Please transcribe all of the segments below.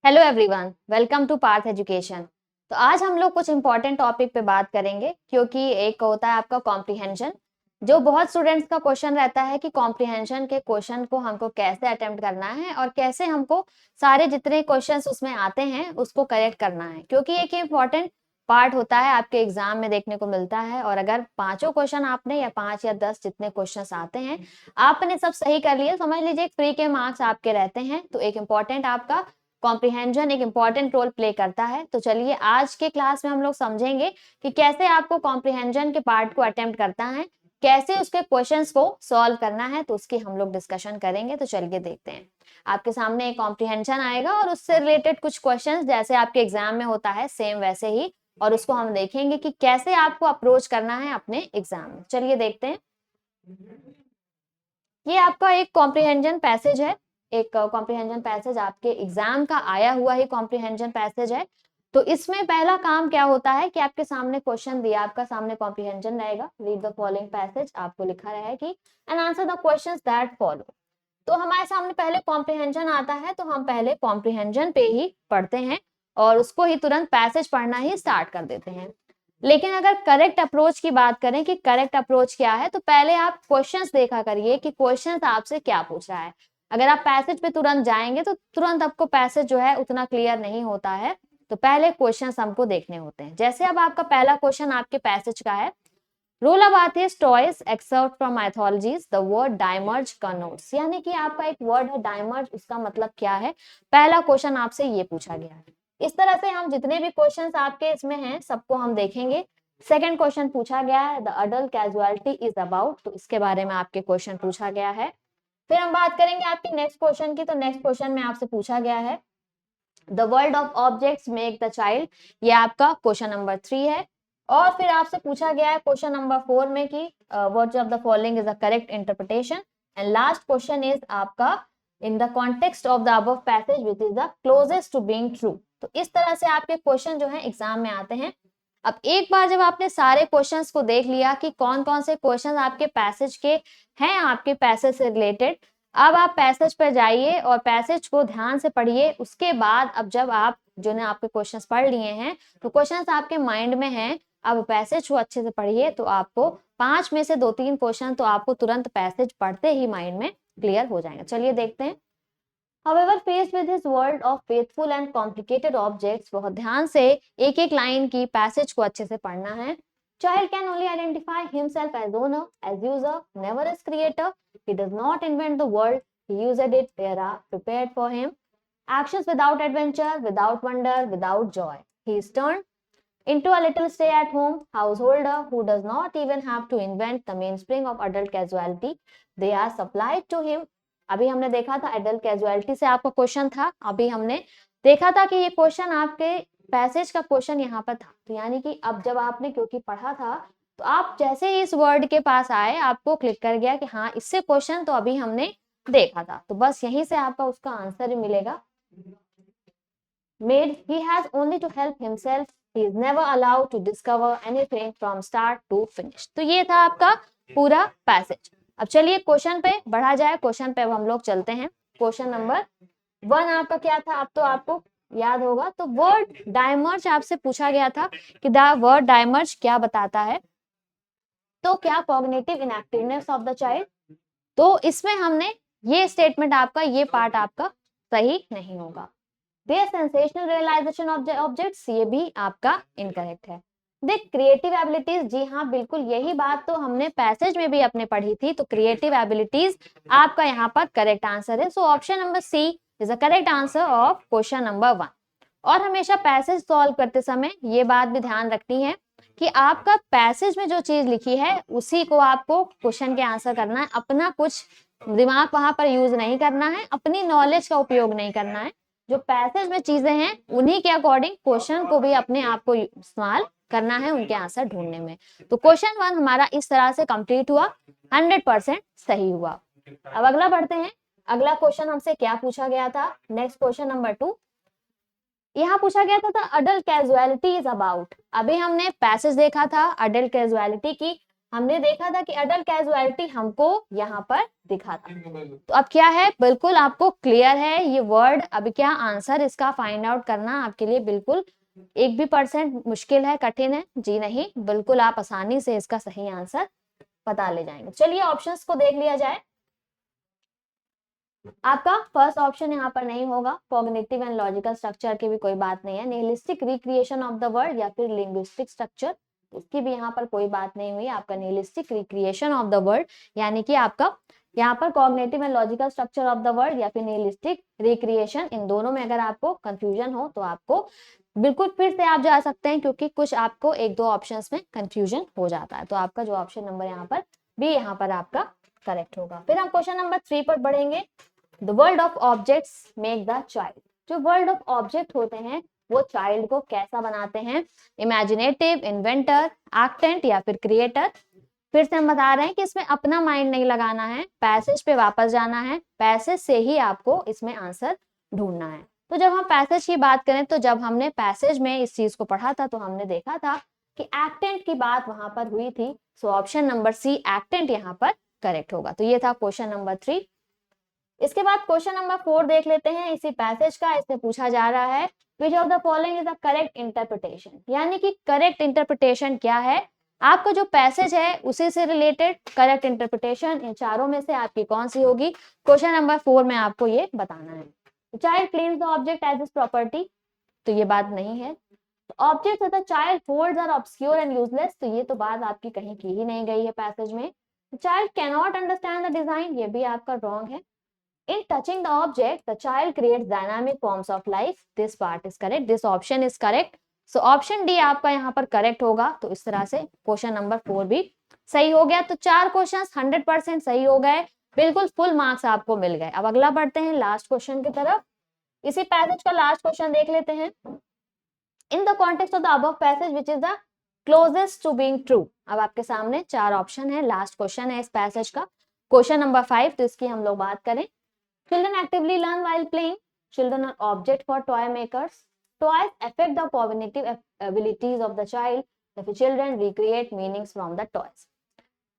Hello everyone, welcome to Parth education. तो आज हम लोग कुछ इंपॉर्टेंट टॉपिक पे बात करेंगे, क्योंकि एक होता है आपका कॉम्प्रिहेंशन। जो बहुत स्टूडेंट्स का क्वेश्चन रहता है कि कॉम्प्रिहेंशन के क्वेश्चन को हमको कैसे अटेम्प्ट करना है और कैसे हमको सारे जितने क्वेश्चंस उसमें आते हैं उसको करेक्ट करना है, क्योंकि एक इंपॉर्टेंट पार्ट होता है, आपके एग्जाम में देखने को मिलता है। और अगर पांचों क्वेश्चन आपने या 5 या 10 जितने क्वेश्चंस आते हैं आपने सब सही कर लिए, समझ लीजिए फ्री के मार्क्स आपके रहते हैं। तो एक इम्पॉर्टेंट आपका कॉम्प्रिहेंशन एक इंपॉर्टेंट रोल प्ले करता है। तो चलिए आज के क्लास में हम लोग समझेंगे कि कैसे आपको कॉम्प्रिहेंशन के पार्ट को अटेम्प्ट करता है, कैसे उसके क्वेश्चंस को सॉल्व करना है, तो उसकी हम लोग डिस्कशन करेंगे। तो चलिए देखते हैं। आपके सामने एक कॉम्प्रिहेंशन आएगा और उससे रिलेटेड कुछ क्वेश्चंस जैसे आपके एग्जाम में होता है सेम वैसे ही, और उसको हम देखेंगे कि कैसे आपको अप्रोच करना है अपने एग्जाम में। चलिए देखते हैं। ये आपका एक कॉम्प्रिहेंशन पैसेज है, एक कॉम्प्रिहेंशन पैसेज आपके एग्जाम का आया हुआ ही कॉम्प्रिहेंशन पैसेज है। तो इसमें पहला काम क्या होता है कि आपके सामने क्वेश्चन दिया, आपका सामने कॉम्प्रिहेंशन रहेगा। रीड द फॉलोइंग पैसेज, आपको लिखा रहा है कि and answer the questions that follow. तो हमारे सामने पहले कॉम्प्रिहेंशन आता है, तो हम पहले कॉम्प्रिहेंशन पे ही पढ़ते हैं और उसको ही तुरंत पैसेज पढ़ना ही स्टार्ट कर देते हैं। लेकिन अगर करेक्ट अप्रोच की बात करें कि करेक्ट अप्रोच क्या है, तो पहले आप क्वेश्चंस देखा करिए कि क्वेश्चंस आपसे क्या पूछ रहा है। अगर आप पैसेज पे तुरंत जाएंगे तो तुरंत आपको पैसेज जो है उतना क्लियर नहीं होता है। तो पहले क्वेश्चंस हमको देखने होते हैं। जैसे अब आपका पहला क्वेश्चन आपके पैसेज का है, rule about his toys except from mythologies the word demerge connotes, यानी कि आपका एक वर्ड है डाइमर्ज, उसका मतलब क्या है। पहला क्वेश्चन आपसे ये पूछा गया है। इस तरह से हम जितने भी क्वेश्चंस आपके इसमें हैं सबको हम देखेंगे। सेकंड क्वेश्चन पूछा गया है the adult casualty is about, तो इसके बारे में आपके क्वेश्चन पूछा गया है। फिर हम बात करेंगे आपके नेक्स्ट क्वेश्चन की। तो नेक्स्ट क्वेश्चन में आपसे पूछा गया है the world of objects make the child, ये आपका क्वेश्चन नंबर 3 है। और फिर आपसे पूछा गया है क्वेश्चन नंबर 4 में कि what of the following is the correct interpretation. And last question is आपका in the context of the above passage which is the closest to being true. तो इस तरह से आपके क्वेश्चन जो है एग्जाम में आते हैं। अब एक बार जब आपने सारे क्वेश्चंस को देख लिया कि कौन कौन से क्वेश्चन आपके पैसेज के हैं, आपके पैसेज से रिलेटेड, अब आप पैसेज पर जाइए और पैसेज को ध्यान से पढ़िए। उसके बाद अब जब आप जो ने आपके क्वेश्चंस पढ़ लिए हैं तो क्वेश्चंस आपके माइंड में हैं, अब पैसेज को अच्छे से पढ़िए। तो आपको 5 में से 2-3 क्वेश्चन तो आपको तुरंत पैसेज पढ़ते ही माइंड में क्लियर हो जाएंगे। चलिए देखते हैं। However, faced with his world of faithful and complicated objects, बहुत ध्यान से एक एक लाइन की पैसेज को अच्छे से पढ़ना है। Child can only identify himself as owner, as user, never as creator. He does not invent the world, he used it, there are prepared for him. Actions without adventure, without wonder, without joy. He is turned into a little stay-at-home householder who does not even have to invent the mainspring of adult casualty. They are supplied to him. अभी हमने देखा था adult casualty से आपका question था, अभी हमने देखा था कि ये क्वेश्चन आपके पैसेज का क्वेश्चन यहाँ पर था। तो यानी कि अब जब आपने क्योंकि पढ़ा था तो आप जैसे ही इस वर्ड के पास आए आपको क्लिक कर गया कि हाँ इससे क्वेश्चन तो अभी हमने देखा था। तो बस यहीं से आपका उसका आंसर मिलेगा। Made, he has only to help himself. He is never allowed to discover anything from start to finish. तो ये था आपका पूरा पैसेज। अब चलिए क्वेश्चन पे बढ़ा जाए। क्वेश्चन पे अब हम लोग चलते हैं। क्वेश्चन नंबर 1 आपका क्या था, अब तो आपको याद होगा। तो वर्ड डाइमर्ज आपसे पूछा गया था कि द वर्ड डाइमर्ज क्या बताता है। तो क्या कॉग्निटिव इनएक्टिवनेस ऑफ द चाइल्ड, तो इसमें हमने ये स्टेटमेंट आपका, ये पार्ट आपका सही नहीं होगा। There sensational realization of objects, ये भी आपका इनकरेक्ट है। देख क्रिएटिव एबिलिटीज, जी हाँ बिल्कुल यही बात तो हमने पैसेज में भी अपने पढ़ी थी। तो क्रिएटिव एबिलिटीज आपका यहाँ पर करेक्ट आंसर है। So option number C is the correct answer of question number 1। और हमेशा पैसेज सॉल्व करते समय ये बात भी ध्यान रखनी है कि आपका पैसेज में जो चीज लिखी है उसी को आपको क्वेश्चन के आंसर करना है। अपना कुछ दिमाग वहां पर यूज नहीं करना है, अपनी नॉलेज का उपयोग नहीं करना है। जो पैसेज में चीजें हैं उन्हीं के अकॉर्डिंग क्वेश्चन को भी अपने आप को इस्तेमाल करना है उनके आंसर ढूंढने में। तो क्वेश्चन 1 हमारा इस तरह से कंप्लीट हुआ, 100% सही हुआ। अब अगला बढ़ते हैं। अगला क्वेश्चन हमसे क्या पूछा गया था, नेक्स्ट क्वेश्चन नंबर 2। यहाँ पूछा गया था अडल्ट कैजुअलिटी इज अबाउट। अभी हमने पैसेज देखा था अडल्ट कैजुअलिटी की, हमने देखा था कि अडल्ट कैजुअलिटी हमको यहाँ पर दिखा था। तो अब क्या है, बिल्कुल आपको क्लियर है ये वर्ड। अब क्या आंसर इसका फाइंड आउट करना आपके लिए बिल्कुल 1% भी मुश्किल है, कठिन है? जी नहीं, बिल्कुल आप आसानी से इसका सही आंसर पता ले जाएंगे। चलिए ऑप्शंस को देख लिया जाए। आपका फर्स्ट ऑप्शन यहाँ पर नहीं होगा, कॉग्निटिव एंड लॉजिकल स्ट्रक्चर की भी कोई बात नहीं है। Nihilistic recreation of the word या फिर लिंग्विस्टिक स्ट्रक्चर, इसकी भी यहाँ पर कोई बात नहीं हुई। आपका nihilistic recreation of the word यानी कि आपका यहाँ पर cognitive and logical structure of the word या फिर निहिलिस्टिक रिक्रिएशन, इन दोनों में अगर आपको कंफ्यूजन हो तो आपको बिल्कुल फिर से आप जा सकते हैं, क्योंकि कुछ आपको एक दो ऑप्शंस में कंफ्यूजन हो जाता है। तो आपका जो ऑप्शन नंबर यहाँ पर भी यहाँ पर आपका करेक्ट होगा। फिर हम क्वेश्चन नंबर 3 पर बढ़ेंगे। The world of objects make the child। जो वर्ल्ड ऑफ ऑब्जेक्ट होते हैं वो चाइल्ड को कैसा बनाते हैं? इमेजिनेटिव, इन्वेंटर, एक्टेंट या फिर क्रिएटर। फिर से हम बता रहे हैं कि इसमें अपना माइंड नहीं लगाना है, पैसेज पे वापस जाना है, पैसेज से ही आपको इसमें आंसर ढूंढना है। तो जब हम पैसेज की बात करें तो जब हमने पैसेज में इस चीज को पढ़ा था तो हमने देखा था कि एक्टेंट की बात वहां पर हुई थी। सो ऑप्शन नंबर सी एक्टेंट यहाँ पर करेक्ट होगा। तो ये था क्वेश्चन नंबर 3। इसके बाद क्वेश्चन नंबर 4 देख लेते हैं इसी पैसेज का। इसमें पूछा जा रहा है which of the following is the correct interpretation, यानी कि करेक्ट इंटरप्रिटेशन क्या है। आपका जो पैसेज है उसी से रिलेटेड करेक्ट इंटरप्रिटेशन इन चारों में से आपकी कौन सी होगी, क्वेश्चन नंबर 4 में आपको ये बताना है। Child claims the object as his property, तो ये बात नहीं है। Object the child holds are obscure and useless, तो ये तो बात आपकी कहीं की ही नहीं गई है पैसेज में। Child can not understand the design, ये भी आपका रॉन्ग है। In touching the object, the child creates dynamic forms of life. This part is correct. This option is correct. So option D आपका यहाँ पर करेक्ट होगा। तो इस तरह से क्वेश्चन नंबर 4 भी सही हो गया। तो 4 क्वेश्चंस 100% सही हो गए, बिल्कुल फुल मार्क्स आपको मिल गए। अब अगला बढ़ते हैं लास्ट क्वेश्चन की तरफ। इसी पैसेज का लास्ट क्वेश्चन देख लेते हैं। In the context of the above passage which is the closest to being true. अब आपके सामने 4 ऑप्शन है, लास्ट क्वेश्चन है इस पैसेज का, क्वेश्चन नंबर 5। तो इसकी हम लोग बात करें, children actively learn while playing. Children are object for toy makers. Toys affect the cognitive abilities of the child. The children recreate meanings from the toys.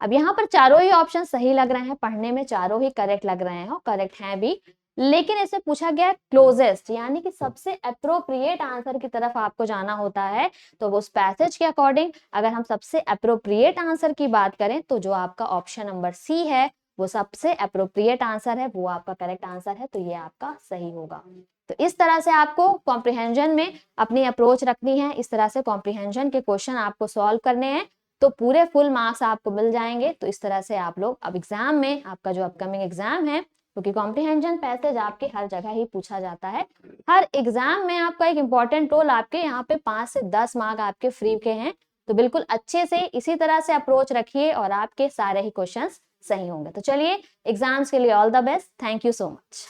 अब यहाँ पर चारों ही ऑप्शन सही लग रहे हैं, पढ़ने में चारों ही करेक्ट लग रहे हैं, करेक्ट हैं भी। लेकिन इसे पूछा गया क्लोजेस्ट, यानी कि सबसे अप्रोप्रिएट आंसर की तरफ आपको जाना होता है। तो उस पैसेज के अकॉर्डिंग अगर हम सबसे अप्रोप्रिएट आंसर की बात करें तो जो आपका ऑप्शन नंबर सी है वो सबसे अप्रोप्रिएट आंसर है, वो आपका करेक्ट आंसर है। तो ये आपका सही होगा। तो इस तरह से आपको कॉम्प्रिहेंजन में अपनी अप्रोच रखनी है, इस तरह से कॉम्प्रिहेंजन के क्वेश्चन आपको सॉल्व करने हैं, तो पूरे फुल मार्क्स आपको मिल जाएंगे। तो इस तरह से आप लोग अब एग्जाम में, आपका जो अपकमिंग एग्जाम है, क्योंकि कॉम्प्रिहेंजन पैसेज आपके हर जगह ही पूछा जाता है, हर एग्जाम में आपका एक इंपॉर्टेंट रोल आपके यहाँ पे 5 से 10 मार्क आपके फ्री के हैं। तो बिल्कुल अच्छे से इसी तरह से अप्रोच रखिए और आपके सारे ही क्वेश्चंस सही होंगे। तो चलिए एग्जाम्स के लिए all the best. Thank you so much.